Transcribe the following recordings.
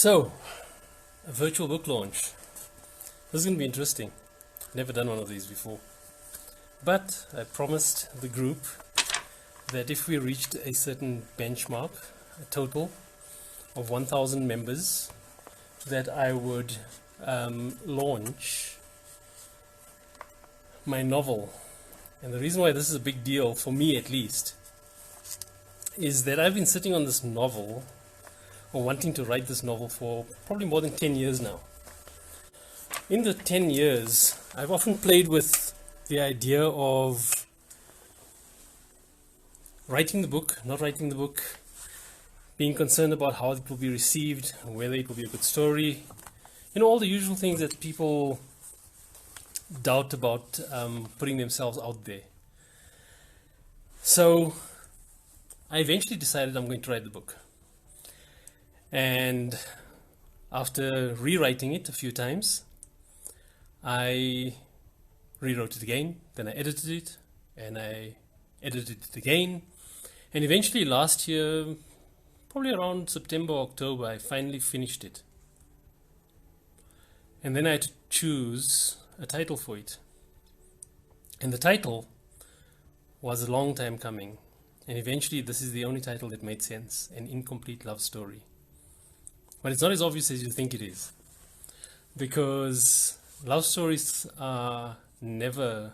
So, a virtual book launch. This is going to be interesting. Never done one of these before. But I promised the group that if we reached a certain benchmark, a total of 1,000 members, that I would launch my novel. And the reason why this is a big deal, for me at least, is that I've been sitting on this novel, or wanting to write this novel, for probably more than 10 years now. In the 10 years, I've often played with the idea of writing the book, not writing the book, being concerned about how it will be received, whether it will be a good story, all the usual things that people doubt about putting themselves out there. So I eventually decided I'm going to write the book. And after rewriting it a few times, I rewrote it again, then I edited it, and I edited it again. And eventually last year, probably around September, October, I finally finished it. And then I had to choose a title for it. And the title was a long time coming. And eventually this is the only title that made sense: An Incomplete Love Story. But it's not as obvious as you think it is, because love stories are never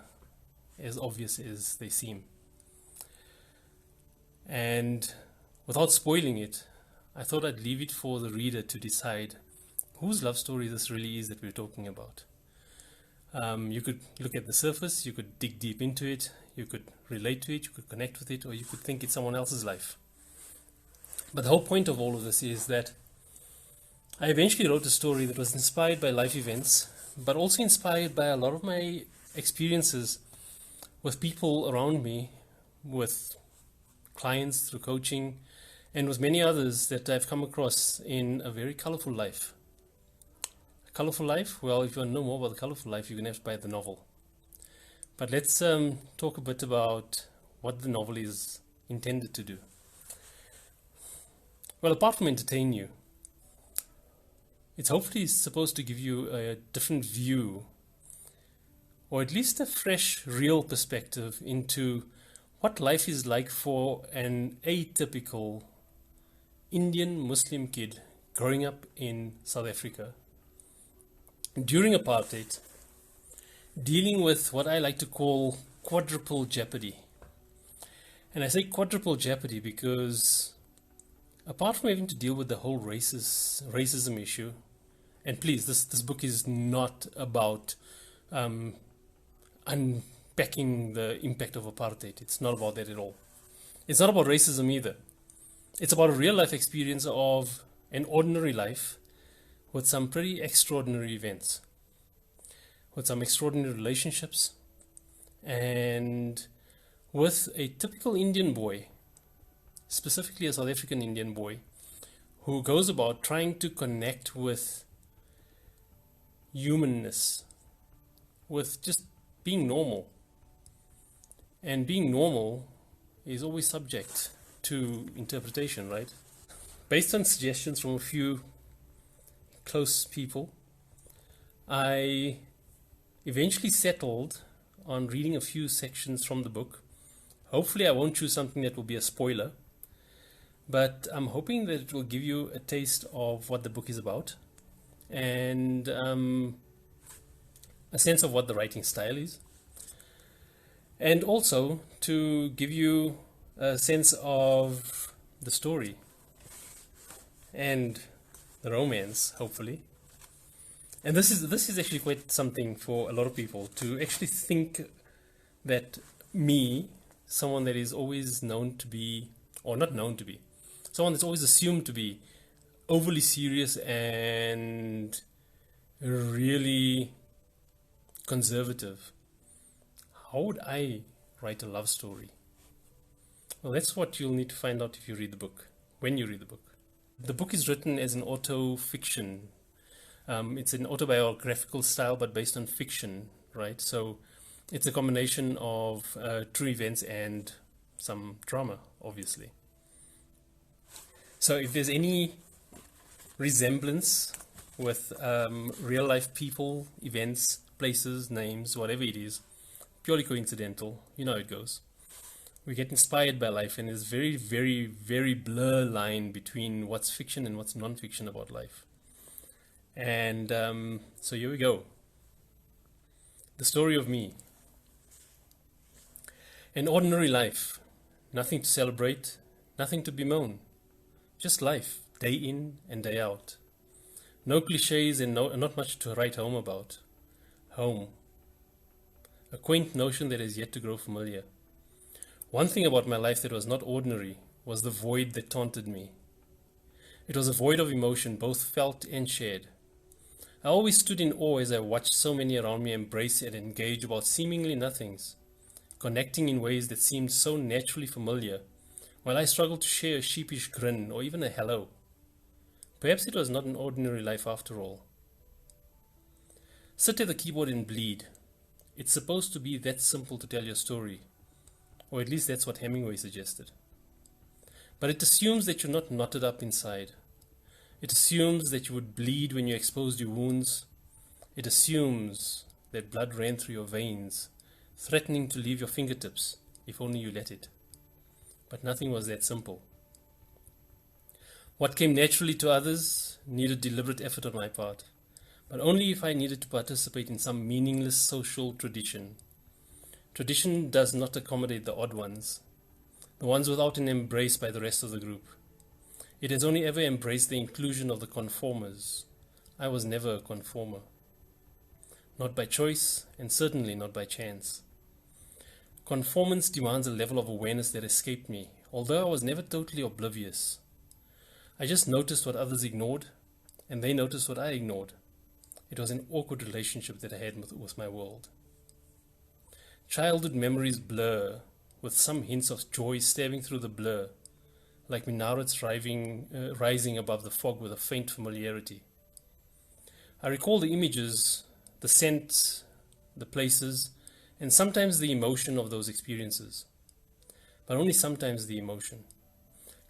as obvious as they seem. And without spoiling it, I thought I'd leave it for the reader to decide whose love story this really is that we're talking about. You could look at the surface, you could dig deep into it, you could relate to it, you could connect with it, or you could think it's someone else's life. But the whole point of all of this is that I eventually wrote a story that was inspired by life events, but also inspired by a lot of my experiences with people around me, with clients through coaching, and with many others that I've come across in a very colorful life. A colorful life? Well, if you want to know more about the colorful life, you're going to have to buy the novel. But let's talk a bit about what the novel is intended to do. Well, apart from entertain you, it's hopefully supposed to give you a different view, or at least a fresh, real perspective into what life is like for an atypical Indian Muslim kid growing up in South Africa during apartheid, dealing with what I like to call quadruple jeopardy. And I say quadruple jeopardy because apart from having to deal with the whole racism issue, and please, this book is not about unpacking the impact of apartheid. It's not about that at all. It's not about racism either. It's about a real life experience of an ordinary life with some pretty extraordinary events, with some extraordinary relationships, and with a typical Indian boy, specifically a South African Indian boy, who goes about trying to connect with humanness, with just being normal. And being normal is always subject to interpretation, right? Based on suggestions from a few close people, I eventually settled on reading a few sections from the book. Hopefully I won't choose something that will be a spoiler, but I'm hoping that it will give you a taste of what the book is about, and a sense of what the writing style is, and also to give you a sense of the story and the romance, hopefully. And this is actually quite something for a lot of people, to actually think that me, someone that is always known to be, or not known to be, someone that's always assumed to be overly serious and really conservative, how would I write a love story? Well, that's what you'll need to find out if you read the book, when you read the book. The book is written as an auto-fiction. It's an autobiographical style, but based on fiction, right? So it's a combination of true events and some drama, obviously. So if there's any resemblance with real life people, events, places, names, whatever it is, purely coincidental. You know how it goes. We get inspired by life, and there's very, very, very blur line between what's fiction and what's non-fiction about life. And so here we go. The story of me. An ordinary life. Nothing to celebrate, nothing to bemoan. Just life, day in and day out. No cliches and not much to write home about. Home. A quaint notion that is yet to grow familiar. One thing about my life that was not ordinary was the void that taunted me. It was a void of emotion, both felt and shared. I always stood in awe as I watched so many around me embrace and engage about seemingly nothings, connecting in ways that seemed so naturally familiar, while I struggled to share a sheepish grin or even a hello. Perhaps it was not an ordinary life after all. Sit at the keyboard and bleed. It's supposed to be that simple to tell your story. Or at least that's what Hemingway suggested. But it assumes that you're not knotted up inside. It assumes that you would bleed when you exposed your wounds. It assumes that blood ran through your veins, threatening to leave your fingertips, if only you let it. But nothing was that simple. What came naturally to others needed deliberate effort on my part, but only if I needed to participate in some meaningless social tradition. Tradition does not accommodate the odd ones, the ones without an embrace by the rest of the group. It has only ever embraced the inclusion of the conformers. I was never a conformer. Not by choice, and certainly not by chance. Conformance demands a level of awareness that escaped me, although I was never totally oblivious. I just noticed what others ignored, and they noticed what I ignored. It was an awkward relationship that I had with my world. Childhood memories blur, with some hints of joy stabbing through the blur, like minarets rising above the fog with a faint familiarity. I recall the images, the scents, the places, and sometimes the emotion of those experiences. But only sometimes the emotion.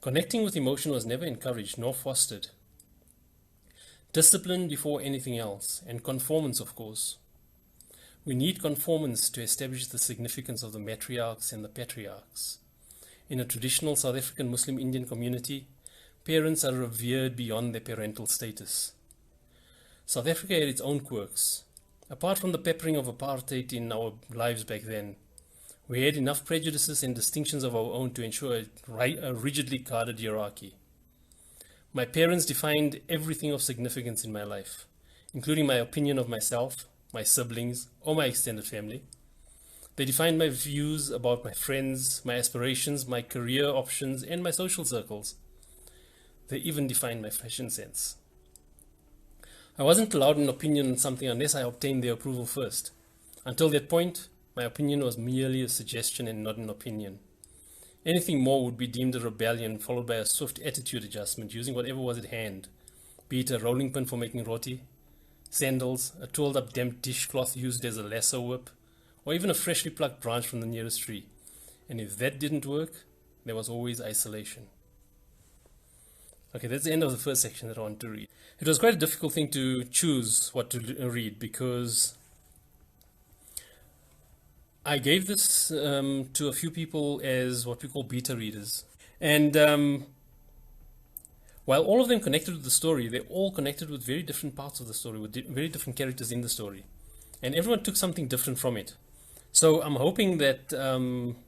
Connecting with emotion was never encouraged nor fostered. Discipline before anything else, and conformance, of course. We need conformance to establish the significance of the matriarchs and the patriarchs. In a traditional South African Muslim Indian community, parents are revered beyond their parental status. South Africa had its own quirks. Apart from the peppering of apartheid in our lives back then, we had enough prejudices and distinctions of our own to ensure a rigidly guarded hierarchy. My parents defined everything of significance in my life, including my opinion of myself, my siblings, or my extended family. They defined my views about my friends, my aspirations, my career options, and my social circles. They even defined my fashion sense. I wasn't allowed an opinion on something unless I obtained their approval first. Until that point, my opinion was merely a suggestion and not an opinion. Anything more would be deemed a rebellion, followed by a swift attitude adjustment using whatever was at hand, be it a rolling pin for making roti, sandals, a tooled up damp dishcloth used as a lasso whip, or even a freshly plucked branch from the nearest tree. And if that didn't work, there was always isolation. Okay, that's the end of the first section that I want to read. It was quite a difficult thing to choose what to read because I gave this to a few people as what we call beta readers. And while all of them connected with the story, they all connected with very different parts of the story, with very different characters in the story. And everyone took something different from it. So I'm hoping that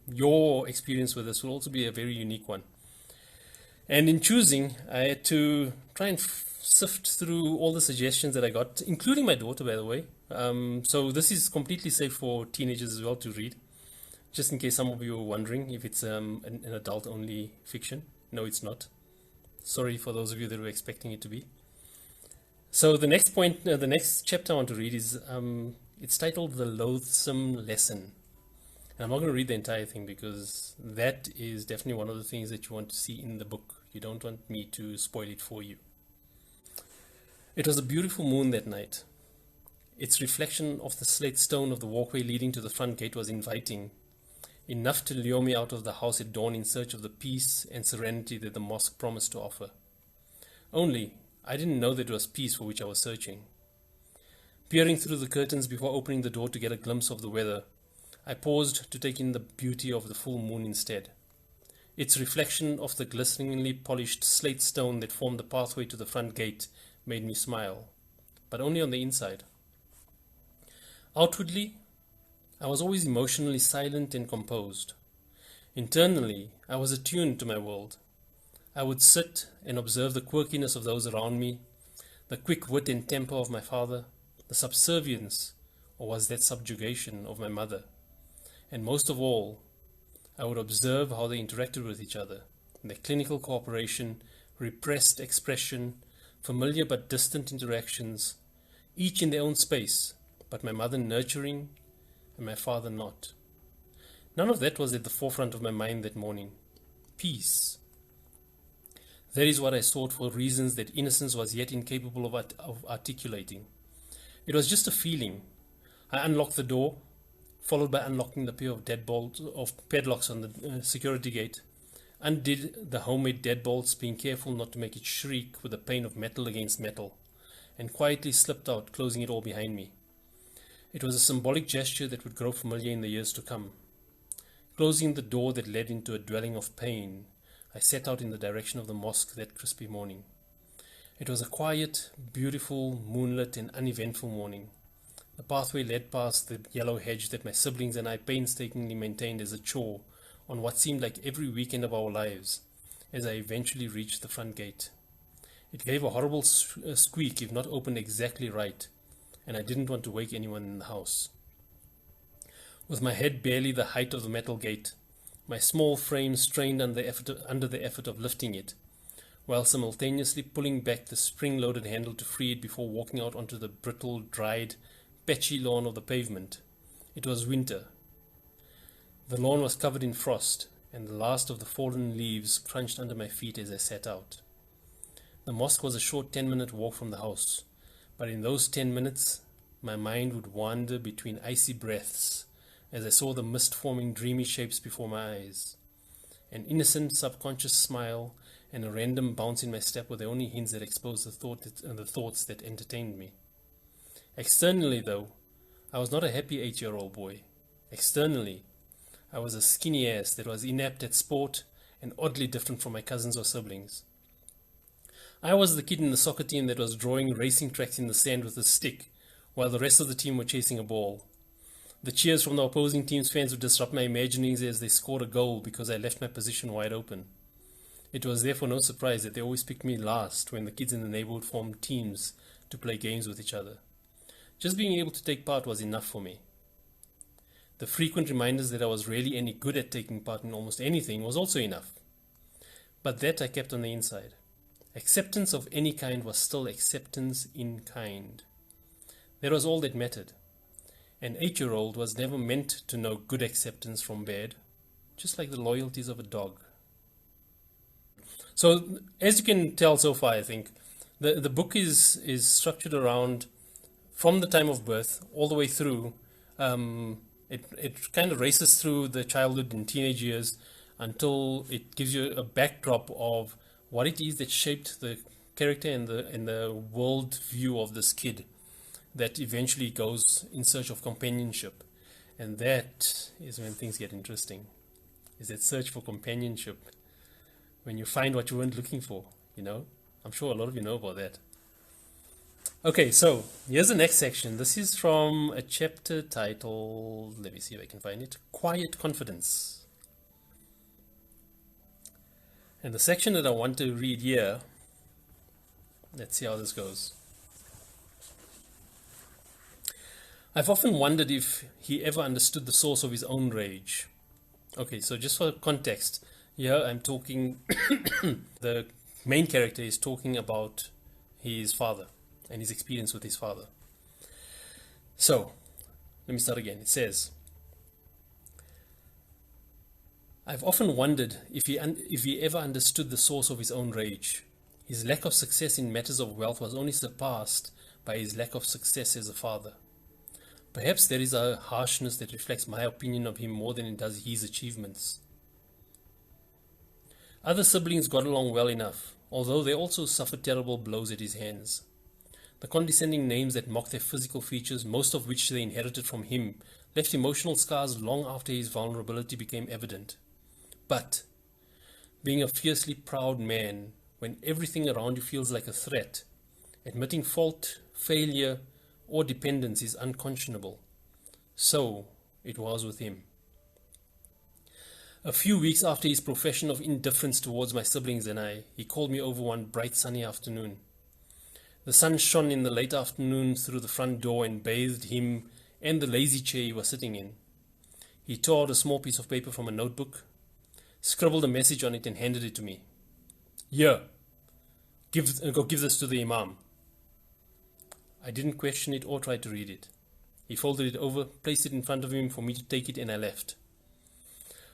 your experience with this will also be a very unique one. And in choosing, I had to try and sift through all the suggestions that I got, including my daughter, by the way. So this is completely safe for teenagers as well to read, just in case some of you are wondering if it's an adult-only fiction. No, it's not. Sorry for those of you that were expecting it to be. So the next point, the next chapter I want to read is, it's titled The Loathsome Lesson. And I'm not going to read the entire thing because that is definitely one of the things that you want to see in the book. You don't want me to spoil it for you. It was a beautiful moon that night. Its reflection of the slate stone of the walkway leading to the front gate was inviting, enough to lure me out of the house at dawn in search of the peace and serenity that the mosque promised to offer. Only, I didn't know that it was peace for which I was searching. Peering through the curtains before opening the door to get a glimpse of the weather, I paused to take in the beauty of the full moon instead. Its reflection of the glisteringly polished slate stone that formed the pathway to the front gate made me smile, but only on the inside. Outwardly, I was always emotionally silent and composed. Internally, I was attuned to my world. I would sit and observe the quirkiness of those around me, the quick wit and temper of my father, the subservience, or was that subjugation, of my mother. And most of all, I would observe how they interacted with each other, their clinical cooperation, repressed expression, familiar but distant interactions, each in their own space, but my mother nurturing and my father not. None of that was at the forefront of my mind that morning. Peace. That is what I sought for reasons that innocence was yet incapable of articulating. It was just a feeling. I unlocked the door, followed by unlocking the pair of padlocks on the security gate, undid the homemade deadbolts, being careful not to make it shriek with the pain of metal against metal, and quietly slipped out, closing it all behind me. It was a symbolic gesture that would grow familiar in the years to come. Closing the door that led into a dwelling of pain, I set out in the direction of the mosque that crispy morning. It was a quiet, beautiful, moonlit and uneventful morning. The pathway led past the yellow hedge that my siblings and I painstakingly maintained as a chore on what seemed like every weekend of our lives, as I eventually reached the front gate. It gave a horrible squeak if not opened exactly right, and I didn't want to wake anyone in the house. With my head barely the height of the metal gate, my small frame strained under the effort of lifting it, while simultaneously pulling back the spring-loaded handle to free it before walking out onto the brittle, dried, patchy lawn of the pavement. It was winter. The lawn was covered in frost, and the last of the fallen leaves crunched under my feet as I sat out. The mosque was a short 10-minute walk from the house, but in those 10 minutes, my mind would wander between icy breaths as I saw the mist forming dreamy shapes before my eyes. An innocent subconscious smile and a random bounce in my step were the only hints that exposed the thoughts that entertained me. Externally, though, I was not a happy 8-year-old boy. Externally, I was a skinny ass that was inept at sport and oddly different from my cousins or siblings. I was the kid in the soccer team that was drawing racing tracks in the sand with a stick, while the rest of the team were chasing a ball. The cheers from the opposing team's fans would disrupt my imaginings as they scored a goal because I left my position wide open. It was therefore no surprise that they always picked me last when the kids in the neighborhood formed teams to play games with each other. Just being able to take part was enough for me. The frequent reminders that I was really any good at taking part in almost anything was also enough. But that I kept on the inside. Acceptance of any kind was still acceptance in kind. That was all that mattered. An 8-year-old was never meant to know good acceptance from bad, just like the loyalties of a dog. So, as you can tell so far, I think, the book is structured around, from the time of birth, all the way through. It kind of races through the childhood and teenage years until it gives you a backdrop of what it is that shaped the character and the world view of this kid that eventually goes in search of companionship. And that is when things get interesting, is that search for companionship, when you find what you weren't looking for, you know? I'm sure a lot of you know about that. Okay, so here's the next section. This is from a chapter titled, let me see if I can find it, Quiet Confidence. And the section that I want to read here, let's see how this goes. I've often wondered if he ever understood the source of his own rage. Okay, so just for context, here I'm talking, the main character is talking about his father and his experience with his father. So, let me start again. It says, I've often wondered if he ever understood the source of his own rage. His lack of success in matters of wealth was only surpassed by his lack of success as a father. Perhaps there is a harshness that reflects my opinion of him more than it does his achievements. Other siblings got along well enough, although they also suffered terrible blows at his hands. The condescending names that mocked their physical features, most of which they inherited from him, left emotional scars long after his vulnerability became evident. But, being a fiercely proud man, when everything around you feels like a threat, admitting fault, failure, or dependence is unconscionable. So it was with him. A few weeks after his profession of indifference towards my siblings and I, he called me over one bright sunny afternoon. The sun shone in the late afternoon through the front door and bathed him and the lazy chair he was sitting in. He tore out a small piece of paper from a notebook, scribbled a message on it and handed it to me. Here, go give this to the Imam. I didn't question it or try to read it. He folded it over, placed it in front of him for me to take it, and I left.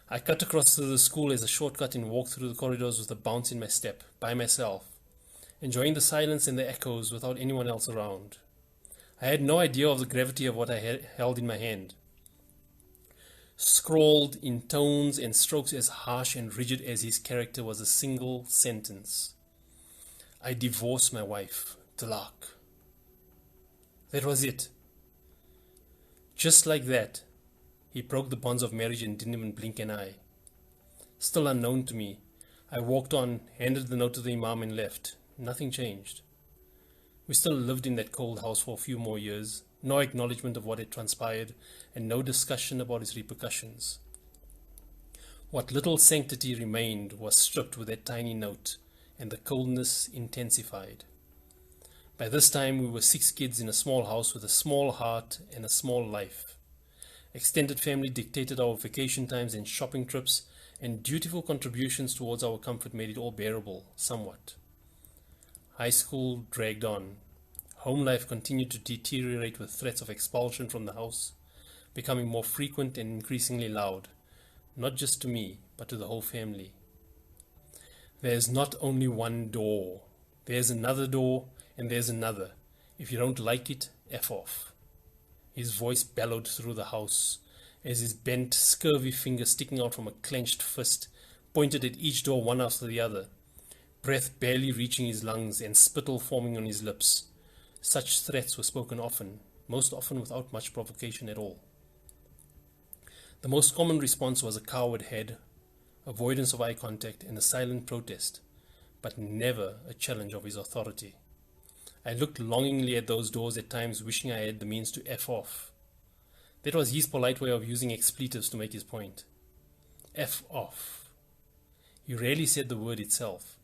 I cut across to the school as a shortcut and walked through the corridors with a bounce in my step, by myself, enjoying the silence and the echoes without anyone else around. I had no idea of the gravity of what I held in my hand. Scrawled in tones and strokes as harsh and rigid as his character was a single sentence. I divorced my wife, talaq. That was it. Just like that, he broke the bonds of marriage and didn't even blink an eye. Still unknown to me, I walked on, handed the note to the Imam and left. Nothing changed. We still lived in that cold house for a few more years, no acknowledgement of what had transpired, and no discussion about its repercussions. What little sanctity remained was stripped with that tiny note, and the coldness intensified. By this time, we were 6 kids in a small house with a small heart and a small life. Extended family dictated our vacation times and shopping trips, and dutiful contributions towards our comfort made it all bearable, somewhat. High school dragged on. Home life continued to deteriorate with threats of expulsion from the house, becoming more frequent and increasingly loud, not just to me, but to the whole family. There's not only one door. There's another door, and there's another. If you don't like it, F off. His voice bellowed through the house, as his bent, scurvy finger sticking out from a clenched fist pointed at each door one after the other, breath barely reaching his lungs and spittle forming on his lips. Such threats were spoken often, most often without much provocation at all. The most common response was a coward head, avoidance of eye contact, and a silent protest, but never a challenge of his authority. I looked longingly at those doors at times, wishing I had the means to F off. That was his polite way of using expletives to make his point. F off. He rarely said the word itself.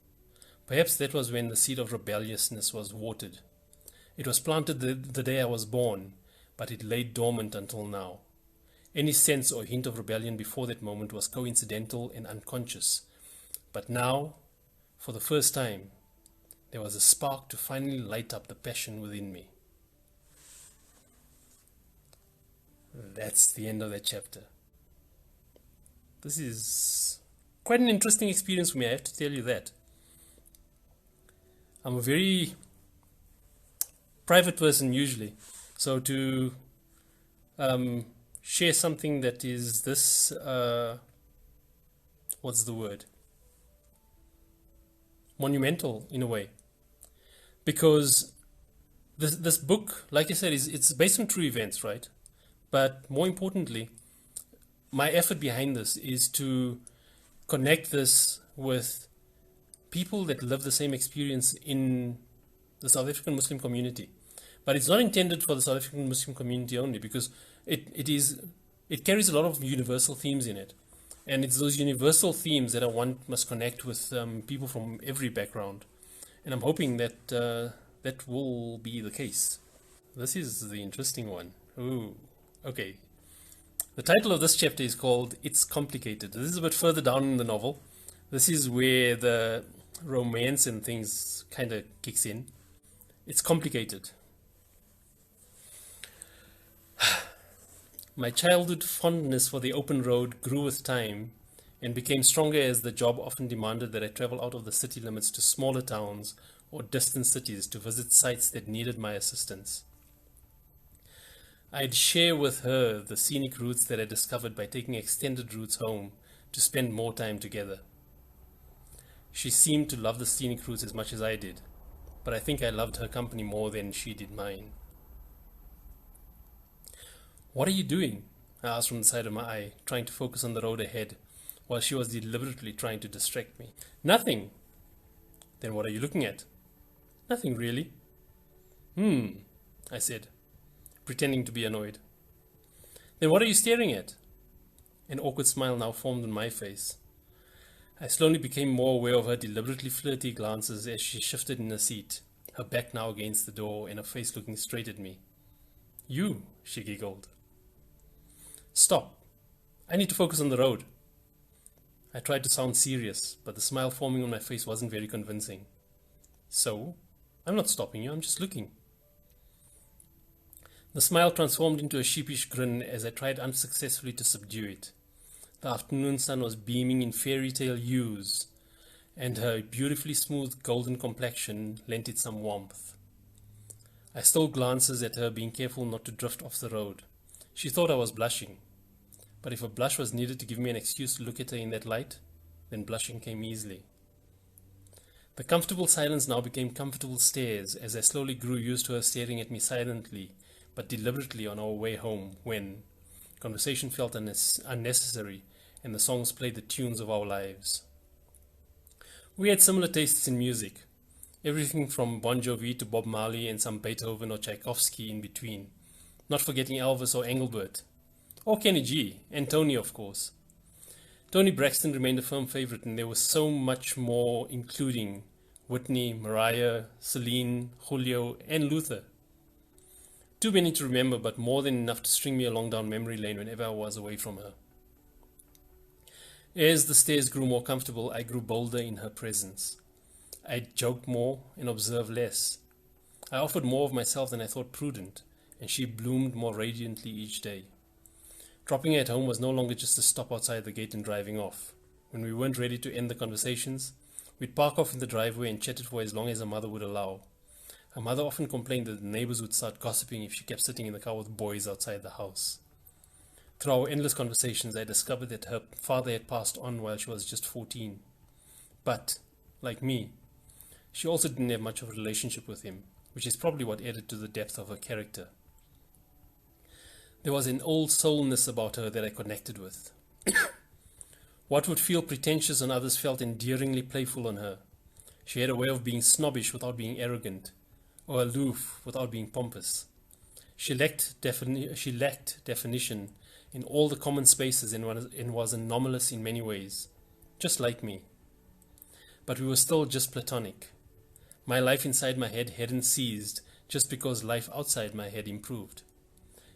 Perhaps that was when the seed of rebelliousness was watered. It was planted the day I was born, but it lay dormant until now. Any sense or hint of rebellion before that moment was coincidental and unconscious. But now, for the first time, there was a spark to finally light up the passion within me. That's the end of that chapter. This is quite an interesting experience for me, I have to tell you that. I'm a very private person usually, so to share something that is this, what's the word? Monumental in a way. Because this book, like I said, it's based on true events, right? But more importantly, my effort behind this is to connect this with people that live the same experience in the South African Muslim community. But it's not intended for the South African Muslim community only, because it carries a lot of universal themes in it. And it's those universal themes that I want must connect with people from every background. And I'm hoping that that will be the case. This is the interesting one. Ooh, okay. The title of this chapter is called It's Complicated. This is a bit further down in the novel. This is where the romance and things kind of kicks in. It's complicated. My childhood fondness for the open road grew with time and became stronger as the job often demanded that I travel out of the city limits to smaller towns or distant cities to visit sites that needed my assistance. I'd share with her the scenic routes that I discovered by taking extended routes home to spend more time together. She seemed to love the scenic routes as much as I did, but I think I loved her company more than she did mine. "What are you doing?" I asked from the side of my eye, trying to focus on the road ahead, while she was deliberately trying to distract me. "Nothing." "Then what are you looking at?" "Nothing really." I said, pretending to be annoyed. "Then what are you staring at?" An awkward smile now formed on my face. I slowly became more aware of her deliberately flirty glances as she shifted in her seat, her back now against the door and her face looking straight at me. "You," she giggled. "Stop. I need to focus on the road." I tried to sound serious, but the smile forming on my face wasn't very convincing. "So, I'm not stopping you, I'm just looking." The smile transformed into a sheepish grin as I tried unsuccessfully to subdue it. The afternoon sun was beaming in fairy tale hues, and her beautifully smooth golden complexion lent it some warmth. I stole glances at her, being careful not to drift off the road. She thought I was blushing, but if a blush was needed to give me an excuse to look at her in that light, then blushing came easily. The comfortable silence now became comfortable stares as I slowly grew used to her staring at me silently but deliberately on our way home when conversation felt unnecessary and the songs played the tunes of our lives. We had similar tastes in music, everything from Bon Jovi to Bob Marley and some Beethoven or Tchaikovsky in between, not forgetting Elvis or Engelbert, or Kenny G, and Tony of course. Tony Braxton remained a firm favorite, and there was so much more, including Whitney, Mariah, Celine, Julio, and Luther. Too many to remember, but more than enough to string me along down memory lane whenever I was away from her. As the stairs grew more comfortable, I grew bolder in her presence. I joked more and observed less. I offered more of myself than I thought prudent, and she bloomed more radiantly each day. Dropping her at home was no longer just a stop outside the gate and driving off. When we weren't ready to end the conversations, we'd park off in the driveway and chatted for as long as her mother would allow. Her mother often complained that the neighbors would start gossiping if she kept sitting in the car with boys outside the house. Through our endless conversations, I discovered that her father had passed on while she was just 14. But, like me, she also didn't have much of a relationship with him, which is probably what added to the depth of her character. There was an old soulness about her that I connected with. What would feel pretentious on others felt endearingly playful on her. She had a way of being snobbish without being arrogant, or aloof without being pompous. She lacked definition in all the common spaces and was anomalous in many ways, just like me. But we were still just platonic. My life inside my head hadn't ceased just because life outside my head improved.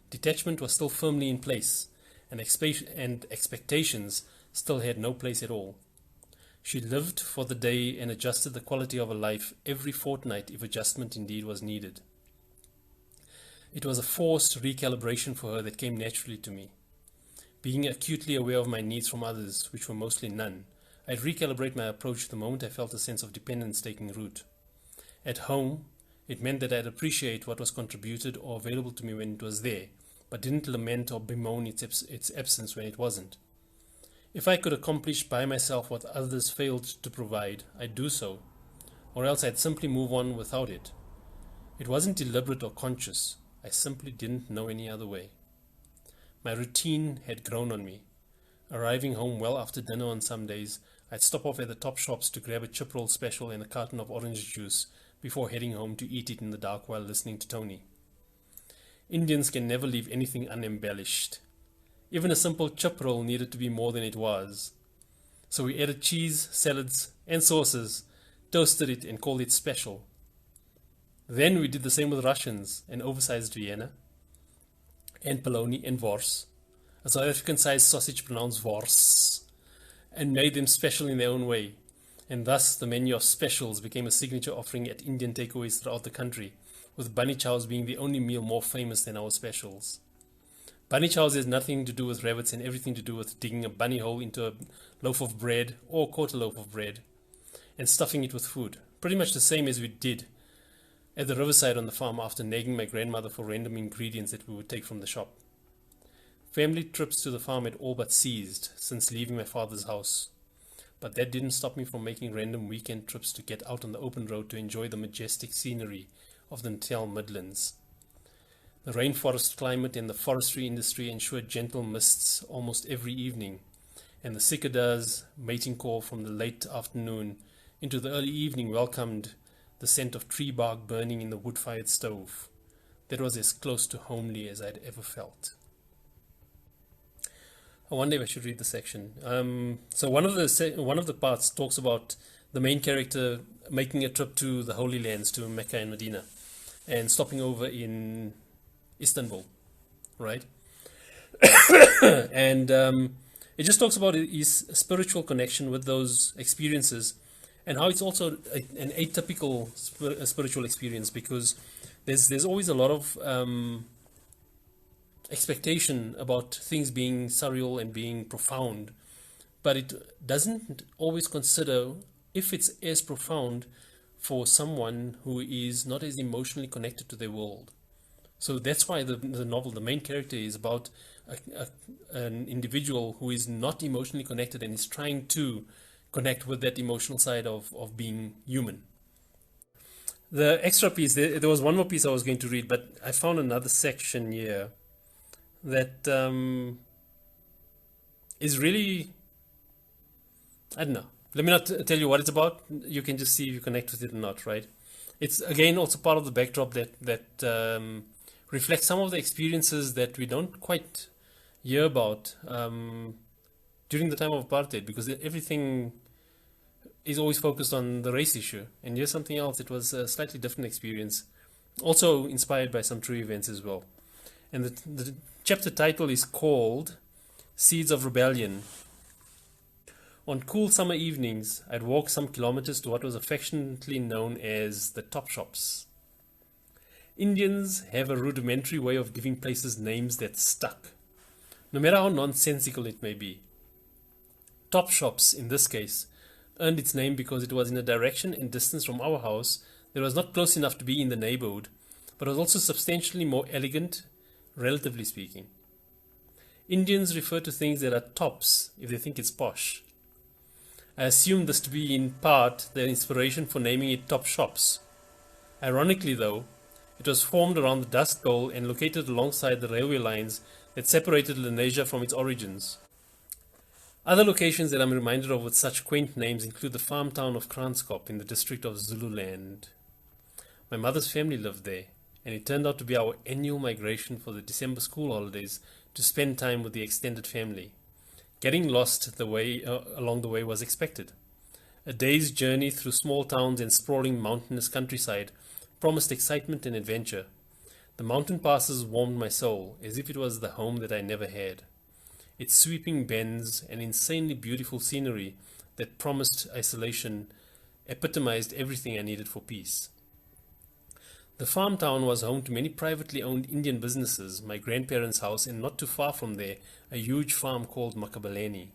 Detachment was still firmly in place, and expectations still had no place at all. She lived for the day and adjusted the quality of her life every fortnight if adjustment indeed was needed. It was a forced recalibration for her that came naturally to me. Being acutely aware of my needs from others, which were mostly none, I'd recalibrate my approach the moment I felt a sense of dependence taking root. At home, it meant that I'd appreciate what was contributed or available to me when it was there, but didn't lament or bemoan its absence when it wasn't. If I could accomplish by myself what others failed to provide, I'd do so, or else I'd simply move on without it. It wasn't deliberate or conscious, I simply didn't know any other way. My routine had grown on me. Arriving home well after dinner on some days, I'd stop off at the top shops to grab a chip roll special and a carton of orange juice before heading home to eat it in the dark while listening to Tony. Indians can never leave anything unembellished. Even a simple chip roll needed to be more than it was. So we added cheese, salads, and sauces, toasted it and called it special. Then we did the same with Russians, an oversized Vienna, and polony and wors, a South African-sized sausage pronounced wors, and made them special in their own way. And thus the menu of specials became a signature offering at Indian takeaways throughout the country, with bunny chows being the only meal more famous than our specials. Bunny chows has nothing to do with rabbits and everything to do with digging a bunny hole into a loaf of bread or quarter loaf of bread and stuffing it with food, pretty much the same as we did at the riverside on the farm after nagging my grandmother for random ingredients that we would take from the shop. Family trips to the farm had all but ceased since leaving my father's house, but that didn't stop me from making random weekend trips to get out on the open road to enjoy the majestic scenery of the Natal Midlands. The rainforest climate and the forestry industry ensured gentle mists almost every evening, and the cicadas mating call from the late afternoon into the early evening welcomed the scent of tree bark burning in the wood-fired stove. That was as close to homely as I'd ever felt. I wonder if I should read the section. So one of the parts talks about the main character making a trip to the Holy Lands, to Mecca and Medina, and stopping over in Istanbul, right? And it just talks about his spiritual connection with those experiences, and how it's also an atypical spiritual experience, because there's always a lot of expectation about things being surreal and being profound, but it doesn't always consider if it's as profound for someone who is not as emotionally connected to their world. So that's why the novel, the main character, is about an individual who is not emotionally connected and is trying to connect with that emotional side of being human. The extra piece, there was one more piece I was going to read, but I found another section here that is really, I don't know. Let me not tell you what it's about. You can just see if you connect with it or not, right? It's again also part of the backdrop that reflects some of the experiences that we don't quite hear about during the time of apartheid, because everything is always focused on the race issue. And here's something else. It was a slightly different experience, also inspired by some true events as well. And the chapter title is called Seeds of Rebellion. On cool summer evenings, I'd walk some kilometers to what was affectionately known as the top shops. Indians have a rudimentary way of giving places names that stuck, no matter how nonsensical it may be. Top shops, in this case, earned its name because it was in a direction and distance from our house that was not close enough to be in the neighborhood, but was also substantially more elegant, relatively speaking. Indians refer to things that are tops if they think it's posh. I assume this to be in part the inspiration for naming it Top Shops. Ironically though, it was formed around the Dust Bowl and located alongside the railway lines that separated Lenasia from its origins. Other locations that I'm reminded of with such quaint names include the farm town of Kranskop in the district of Zululand. My mother's family lived there, and it turned out to be our annual migration for the December school holidays to spend time with the extended family. Getting lost along the way was expected. A day's journey through small towns and sprawling mountainous countryside promised excitement and adventure. The mountain passes warmed my soul, as if it was the home that I never had. Its sweeping bends and insanely beautiful scenery that promised isolation epitomized everything I needed for peace. The farm town was home to many privately owned Indian businesses, my grandparents' house, and not too far from there, a huge farm called Makabeleni.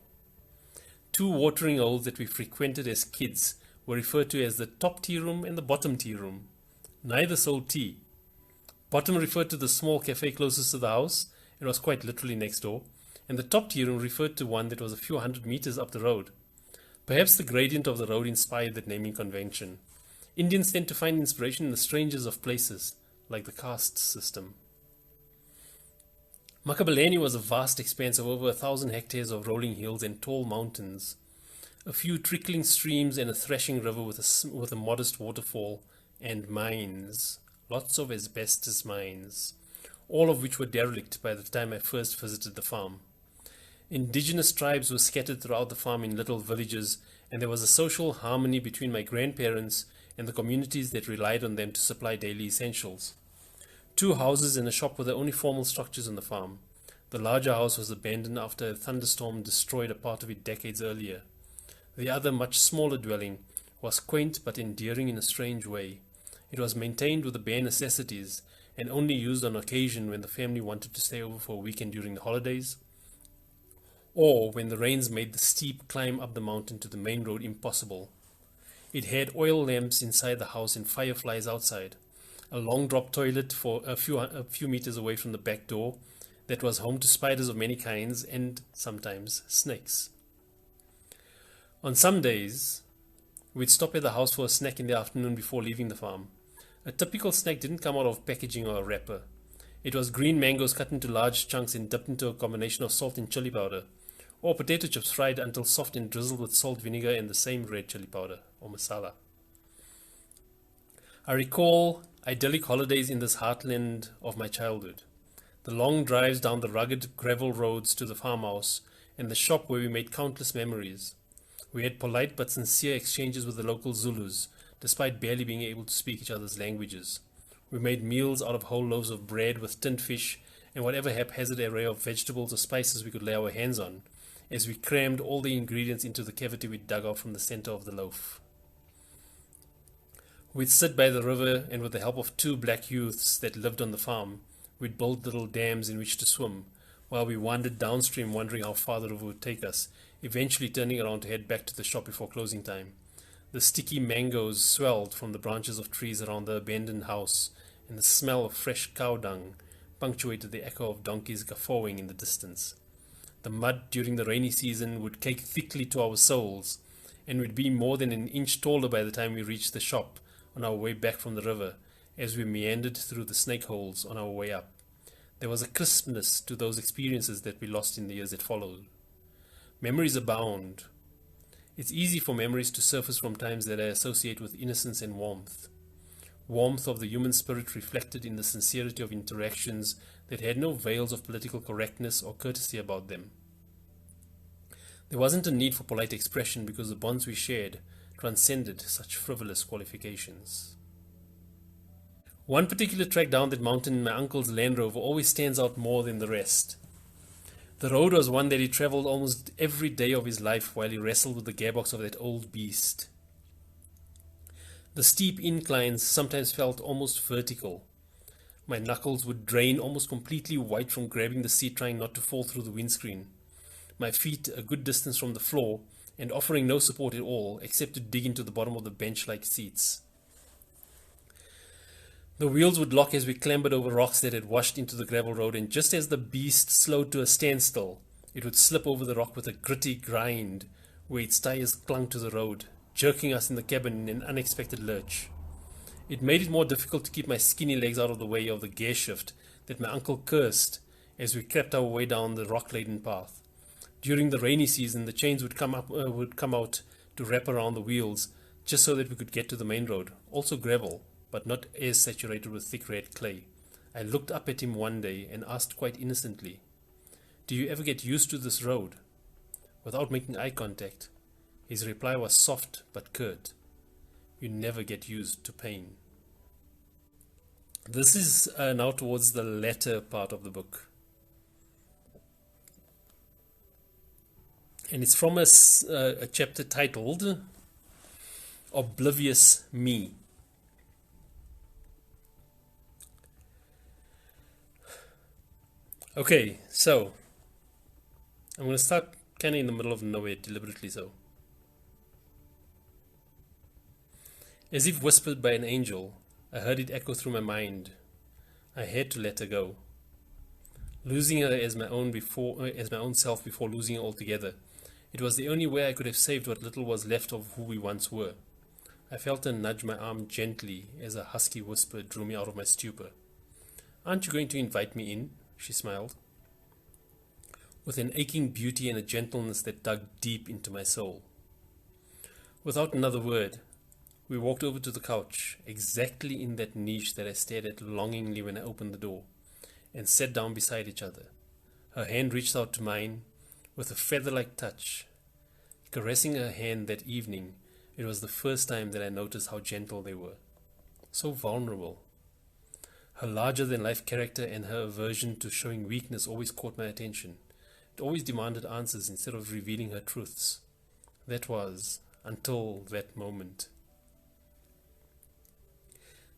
Two watering holes that we frequented as kids were referred to as the top tea room and the bottom tea room. Neither sold tea. Bottom referred to the small cafe closest to the house, it was quite literally next door, and the top tea room referred to one that was a few hundred meters up the road. Perhaps the gradient of the road inspired that naming convention. Indians tend to find inspiration in the strangest of places, like the caste system. Makabeleni was a vast expanse of over 1,000 hectares of rolling hills and tall mountains, a few trickling streams and a thrashing river with a modest waterfall, and mines, lots of asbestos mines, all of which were derelict by the time I first visited the farm. Indigenous tribes were scattered throughout the farm in little villages, and there was a social harmony between my grandparents and the communities that relied on them to supply daily essentials. 2 houses and a shop were the only formal structures on the farm. The larger house was abandoned after a thunderstorm destroyed a part of it decades earlier. The other, much smaller dwelling was quaint but endearing in a strange way. It was maintained with the bare necessities and only used on occasion when the family wanted to stay over for a weekend during the holidays, or when the rains made the steep climb up the mountain to the main road impossible. It had oil lamps inside the house and fireflies outside, a long drop toilet for a few meters away from the back door that was home to spiders of many kinds and sometimes snakes. On some days, we'd stop at the house for a snack in the afternoon before leaving the farm. A typical snack didn't come out of packaging or a wrapper. It was green mangoes cut into large chunks and dipped into a combination of salt and chili powder, or potato chips fried until soft and drizzled with salt, vinegar, and the same red chili powder, or masala. I recall idyllic holidays in this heartland of my childhood. The long drives down the rugged gravel roads to the farmhouse and the shop where we made countless memories. We had polite but sincere exchanges with the local Zulus, despite barely being able to speak each other's languages. We made meals out of whole loaves of bread with tinned fish and whatever haphazard array of vegetables or spices we could lay our hands on, as we crammed all the ingredients into the cavity we dug out from the center of the loaf. We'd sit by the river, and with the help of two black youths that lived on the farm, we'd build little dams in which to swim, while we wandered downstream wondering how far the river would take us, eventually turning around to head back to the shop before closing time. The sticky mangoes swelled from the branches of trees around the abandoned house, and the smell of fresh cow dung punctuated the echo of donkeys guffawing in the distance. The mud during the rainy season would cake thickly to our soles, and we'd be more than an inch taller by the time we reached the shop on our way back from the river, as we meandered through the snake holes on our way up. There was a crispness to those experiences that we lost in the years that followed. Memories abound. It's easy for memories to surface from times that I associate with innocence and warmth. Warmth of the human spirit reflected in the sincerity of interactions that had no veils of political correctness or courtesy about them. There wasn't a need for polite expression because the bonds we shared transcended such frivolous qualifications. One particular trek down that mountain in my uncle's Land Rover always stands out more than the rest. The road was one that he travelled almost every day of his life while he wrestled with the gearbox of that old beast. The steep inclines sometimes felt almost vertical. My knuckles would drain almost completely white from grabbing the seat, trying not to fall through the windscreen. My feet a good distance from the floor and offering no support at all except to dig into the bottom of the bench-like seats. The wheels would lock as we clambered over rocks that had washed into the gravel road, and just as the beast slowed to a standstill, it would slip over the rock with a gritty grind where its tires clung to the road, jerking us in the cabin in an unexpected lurch. It made it more difficult to keep my skinny legs out of the way of the gear shift that my uncle cursed as we crept our way down the rock-laden path. During the rainy season, the chains would come out to wrap around the wheels just so that we could get to the main road, also gravel, but not as saturated with thick red clay. I looked up at him one day and asked quite innocently, "Do you ever get used to this road?" Without making eye contact, his reply was soft but curt, "You never get used to pain." This is now towards the latter part of the book. And it's from a chapter titled Oblivious Me. Okay, so I'm going to start kind of in the middle of nowhere, deliberately so. As if whispered by an angel, I heard it echo through my mind. I had to let her go. Losing her as my own self before losing her altogether. It was the only way I could have saved what little was left of who we once were. I felt her nudge my arm gently as a husky whisper drew me out of my stupor. "Aren't you going to invite me in?" She smiled, with an aching beauty and a gentleness that dug deep into my soul. Without another word, we walked over to the couch, exactly in that niche that I stared at longingly when I opened the door, and sat down beside each other. Her hand reached out to mine with a feather-like touch. Caressing her hand that evening, it was the first time that I noticed how gentle they were. So vulnerable. Her larger-than-life character and her aversion to showing weakness always caught my attention. It always demanded answers instead of revealing her truths. That was, until that moment.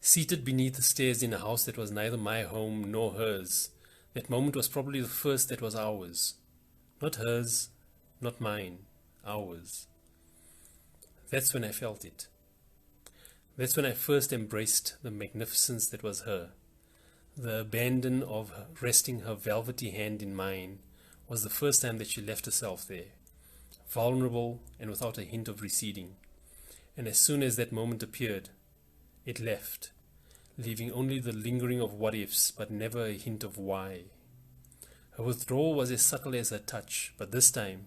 Seated beneath the stairs in a house that was neither my home nor hers, that moment was probably the first that was ours. Not hers, not mine, ours. That's when I felt it. That's when I first embraced the magnificence that was her. The abandon of her, resting her velvety hand in mine was the first time that she left herself there, vulnerable and without a hint of receding. And as soon as that moment appeared, it left, leaving only the lingering of what-ifs, but never a hint of why. Her withdrawal was as subtle as her touch, but this time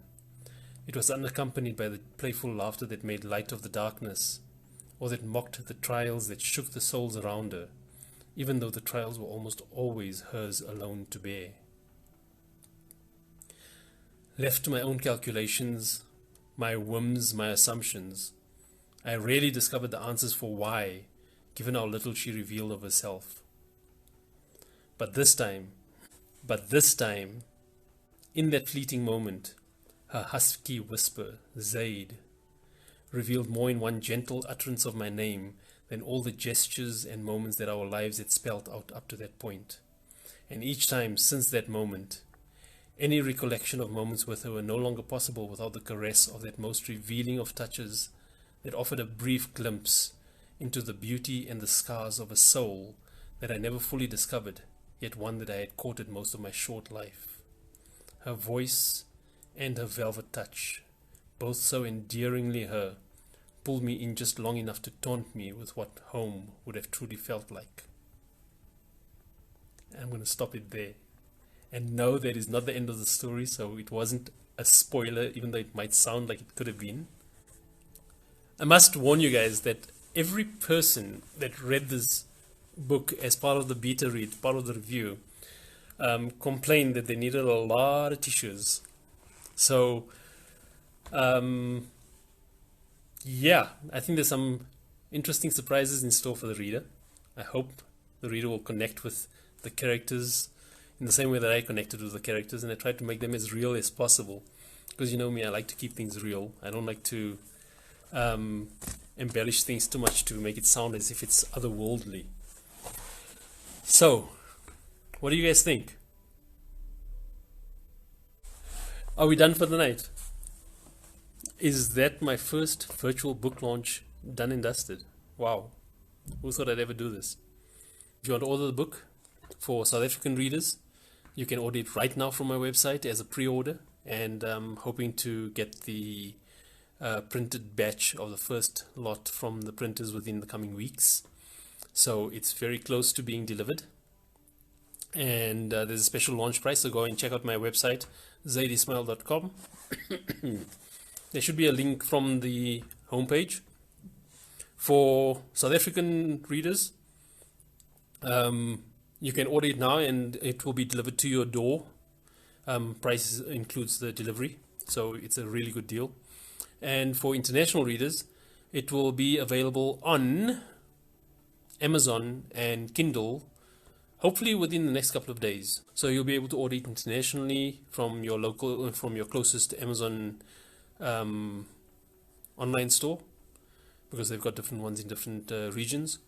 it was unaccompanied by the playful laughter that made light of the darkness, or that mocked the trials that shook the souls around her, even though the trials were almost always hers alone to bear. Left to my own calculations, my whims, my assumptions, I rarely discovered the answers for why, given how little she revealed of herself. But this time, in that fleeting moment, her husky whisper, Zaid, revealed more in one gentle utterance of my name than all the gestures and moments that our lives had spelt out up to that point. And each time since that moment, any recollection of moments with her were no longer possible without the caress of that most revealing of touches that offered a brief glimpse into the beauty and the scars of a soul that I never fully discovered, yet one that I had courted most of my short life. Her voice and her velvet touch, both so endearingly her, pulled me in just long enough to taunt me with what home would have truly felt like. I'm going to stop it there. And no, that is not the end of the story, so it wasn't a spoiler, even though it might sound like it could have been. I must warn you guys that every person that read this book as part of the beta read, part of the review, complained that they needed a lot of tissues. So, yeah, I think there's some interesting surprises in store for the reader. I hope the reader will connect with the characters in the same way that I connected with the characters, and I tried to make them as real as possible. Because you know me, I like to keep things real. I don't like to embellish things too much to make it sound as if it's otherworldly. So, what do you guys think? Are we done for the night? Is that my first virtual book launch done and dusted? Wow. Who thought I'd ever do this? If you want to order the book for South African readers, you can order it right now from my website as a pre-order, and I'm hoping to get the printed batch of the first lot from the printers within the coming weeks. So it's very close to being delivered, and there's a special launch price, so go and check out my website, zaidismail.com. There should be a link from the homepage. For South African readers, you can order it now and it will be delivered to your door. Price includes the delivery, so it's a really good deal. And for international readers, it will be available on Amazon and Kindle, hopefully within the next couple of days. So you'll be able to order it internationally from your local, from your closest Amazon online store, because they've got different ones in different regions.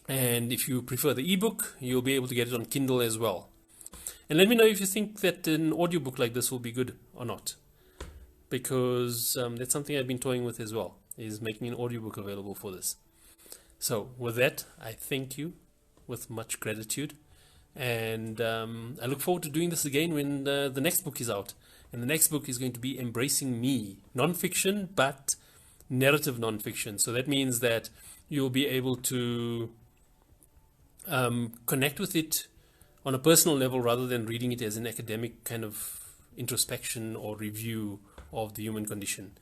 And if you prefer the ebook, you'll be able to get it on Kindle as well. And let me know if you think that an audiobook like this will be good or not, because that's something I've been toying with as well, is making an audiobook available for this. So with that, I thank you with much gratitude, and I look forward to doing this again when the next book is out. And the next book is going to be Embracing Me, non-fiction, but narrative non-fiction. So that means that you'll be able to connect with it on a personal level rather than reading it as an academic kind of introspection or review of the human condition.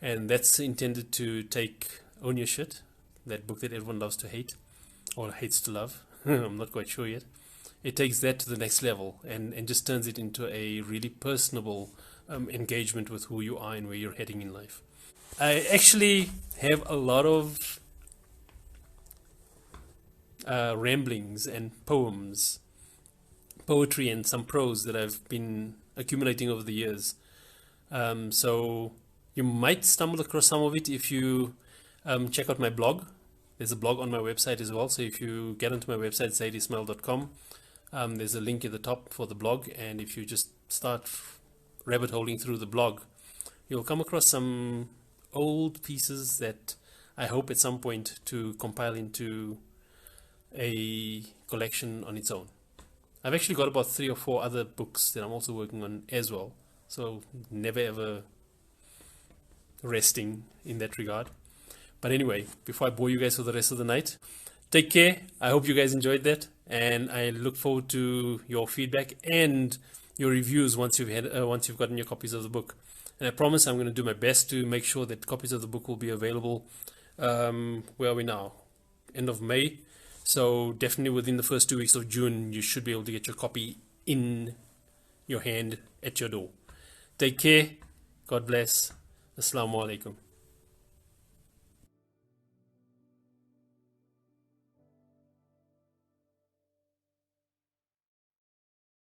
And that's intended to take Own Your Shit, that book that everyone loves to hate or hates to love. I'm not quite sure yet. It takes that to the next level and just turns it into a really personable engagement with who you are and where you're heading in life. I actually have a lot of ramblings and poems, poetry and some prose that I've been accumulating over the years. So you might stumble across some of it if you check out my blog. There's a blog on my website as well. So if you get onto my website, zaidismail.com, there's a link at the top for the blog. And if you just start rabbit holing through the blog, you'll come across some old pieces that I hope at some point to compile into a collection on its own. I've actually got about 3 or 4 other books that I'm also working on as well. So never ever resting in that regard. But anyway, before I bore you guys for the rest of the night, take care. I hope you guys enjoyed that, and I look forward to your feedback and your reviews once you've gotten your copies of the book. And I promise I'm going to do my best to make sure that copies of the book will be available. Where are we now? End of May. So definitely within the first 2 weeks of June, you should be able to get your copy in your hand at your door. Take care. God bless. Assalamu alaikum.